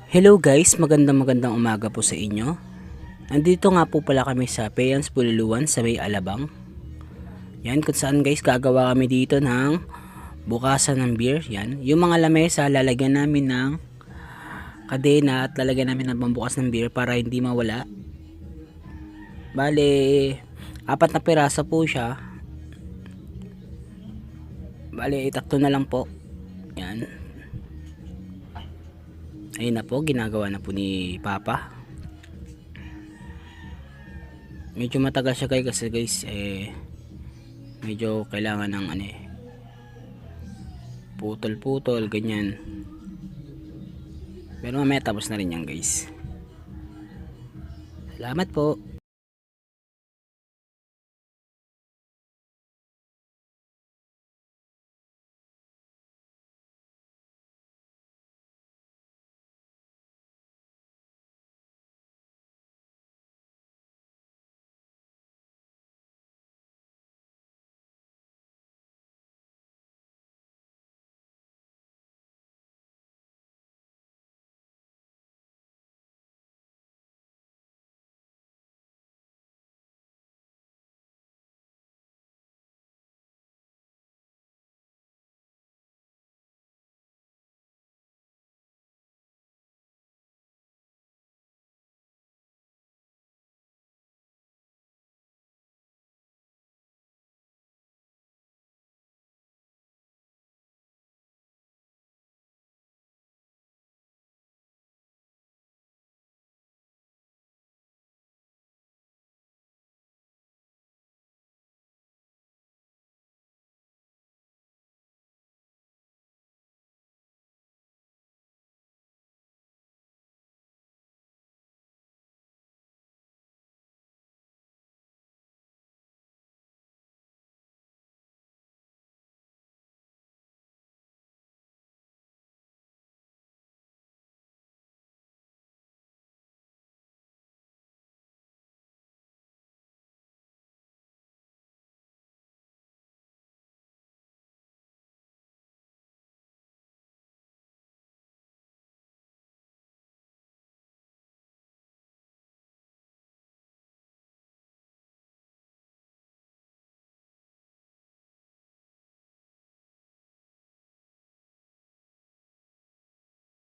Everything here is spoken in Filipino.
Hello guys, magandang umaga po sa inyo. Nandito nga po pala kami sa Payans Bululuan sa may Alabang. Yan, kung saan guys gagawa kami dito ng bukasan ng beer. Yan, yung mga lamesa lalagyan namin ng kadena at lalagyan namin ng pambukas ng beer para hindi mawala. Bale, 4 na piraso po siya. Bale, itakto na lang po. Yan. Ayun na po, ginagawa na po ni Papa. Medyo matagal siya kasi guys medyo kailangan ng putol-putol ganyan. Pero mamaya tapos na rin yan guys. Salamat po.